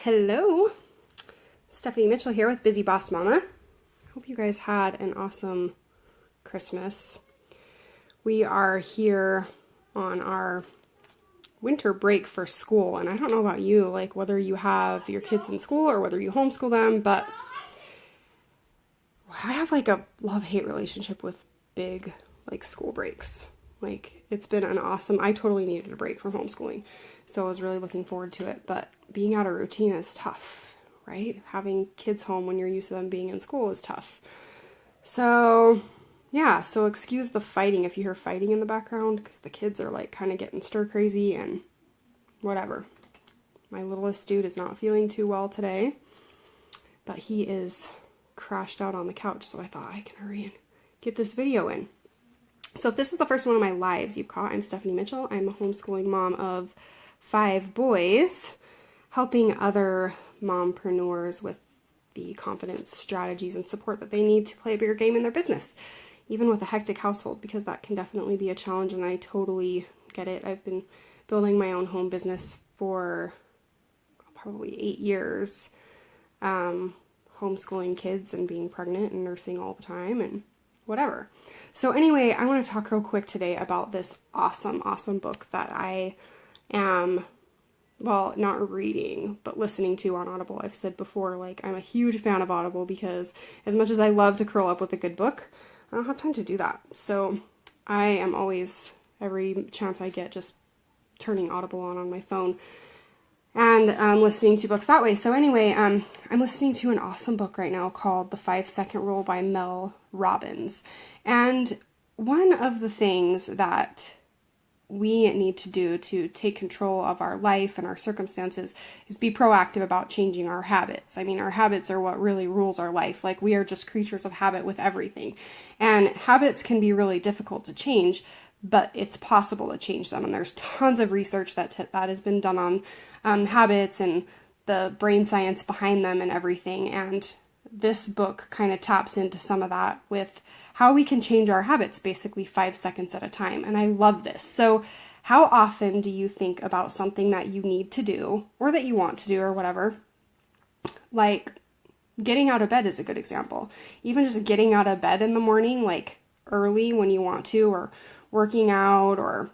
Hello, Stephanie Mitchell here with Busy Boss Mama. Hope you guys had an awesome Christmas. We are here on our winter break for school, and I don't know about you, like whether you have your kids in school or whether you homeschool them, but I have like a love-hate relationship with big like school breaks. Like it's been an awesome, I totally needed a break from homeschooling, so I was really looking forward to it, but being out of routine is tough, right? Having kids home when you're used to them being in school is tough. So yeah, so excuse the fighting if you hear fighting in the background, because the kids are like kind of getting stir crazy and whatever. My littlest dude is not feeling too well today, but he is crashed out on the couch, so I thought I can hurry and get this video in. So if this is the first one of my lives you've caught, I'm Stephanie Mitchell. I'm a homeschooling mom of 5 boys, helping other mompreneurs with the confidence, strategies, and support that they need to play a bigger game in their business, even with a hectic household, because that can definitely be a challenge, and I totally get it. I've been building my own home business for probably 8 years, homeschooling kids and being pregnant and nursing all the time and whatever. So anyway, I want to talk real quick today about this awesome book that I am, well, not reading, but listening to on Audible. I've said before, like, I'm a huge fan of Audible because as much as I love to curl up with a good book, I don't have time to do that. So I am always, every chance I get, just turning Audible on my phone and listening to books that way. So anyway, I'm listening to an awesome book right now called The 5-Second Rule by Mel Robbins. And one of the things that we need to do to take control of our life and our circumstances is be proactive about changing our habits. I mean, our habits are what really rules our life. Like, we are just creatures of habit with everything. And habits can be really difficult to change, but it's possible to change them. And there's tons of research that has been done on habits and the brain science behind them and everything. And this book kind of taps into some of that with how we can change our habits basically 5 seconds at a time. And I love this. So how often do you think about something that you need to do or that you want to do or whatever? Like, getting out of bed is a good example. Even just getting out of bed in the morning, like early when you want to, or working out or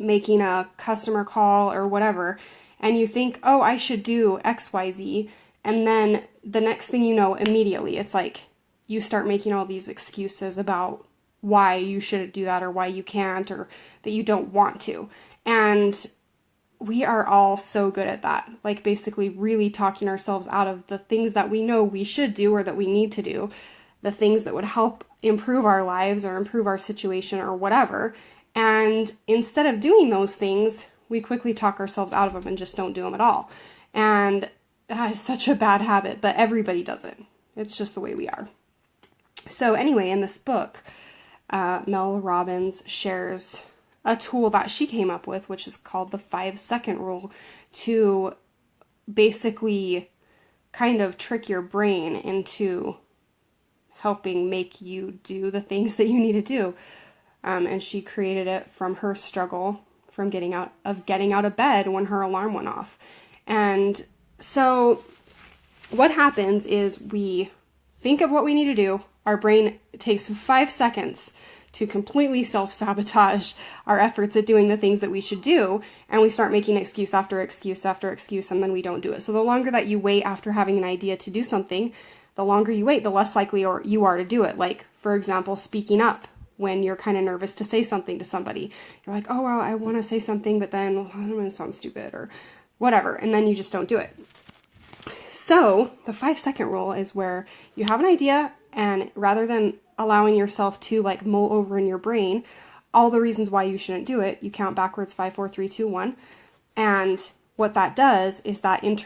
making a customer call or whatever, and you think, oh, I should do XYZ, and then the next thing you know, immediately, it's like you start making all these excuses about why you shouldn't do that or why you can't or that you don't want to. And we are all so good at that, like basically really talking ourselves out of the things that we know we should do or that we need to do, the things that would help improve our lives or improve our situation or whatever. And instead of doing those things, we quickly talk ourselves out of them and just don't do them at all. And that is such a bad habit, but everybody does it. It's just the way we are. So anyway, in this book, Mel Robbins shares a tool that she came up with, which is called the 5-second rule, to basically kind of trick your brain into helping make you do the things that you need to do. And she created it from her struggle from getting out of bed when her alarm went off. And so what happens is we think of what we need to do. Our brain takes 5 seconds to completely self-sabotage our efforts at doing the things that we should do, and we start making excuse after excuse after excuse, and then we don't do it. So the longer that you wait after having an idea to do something, the longer you wait, the less likely you are to do it. Like, for example, speaking up when you're kind of nervous to say something to somebody. You're like, oh, well, I want to say something, but then I'm going to sound stupid or whatever, and then you just don't do it. So the 5-second rule is where you have an idea, and rather than allowing yourself to like mull over in your brain all the reasons why you shouldn't do it, you count backwards 5, 4, 3, 2, 1. And what that does is that it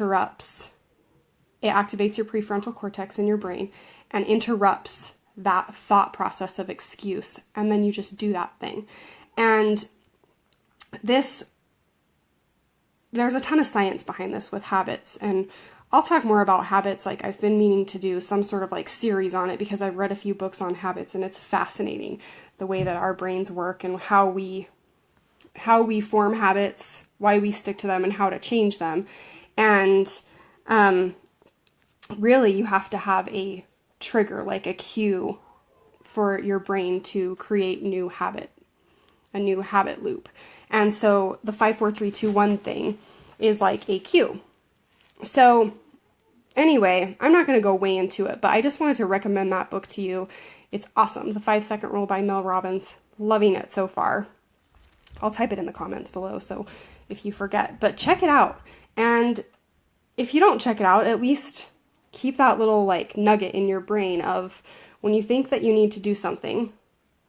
activates your prefrontal cortex in your brain and interrupts that thought process of excuse. And then you just do that thing. And there's a ton of science behind this with habits, and I'll talk more about habits. Like, I've been meaning to do some sort of like series on it because I've read a few books on habits, and it's fascinating the way that our brains work and how we form habits, why we stick to them, and how to change them. And really you have to have a trigger, like a cue for your brain to create a new habit loop. And so the 5, 4, 3, 2, 1 thing is like a cue. So anyway, I'm not going to go way into it, but I just wanted to recommend that book to you. It's awesome. The 5-Second Rule by Mel Robbins. Loving it so far. I'll type it in the comments below, so if you forget. But check it out. And if you don't check it out, at least keep that little like nugget in your brain of when you think that you need to do something,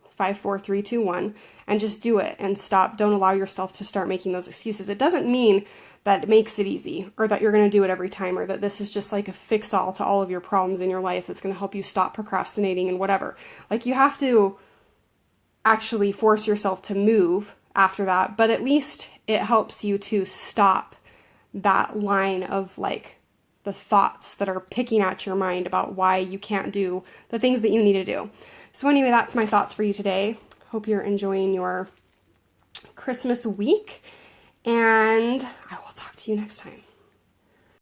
5, 4, 3, 2, 1, and just do it and stop. Don't allow yourself to start making those excuses. It doesn't mean that it makes it easy or that you're going to do it every time or that this is just like a fix-all to all of your problems in your life that's going to help you stop procrastinating and whatever. Like you have to actually force yourself to move after that, but at least it helps you to stop that line of like the thoughts that are picking at your mind about why you can't do the things that you need to do. So anyway, that's my thoughts for you today. Hope you're enjoying your Christmas week, and I will talk to you next time.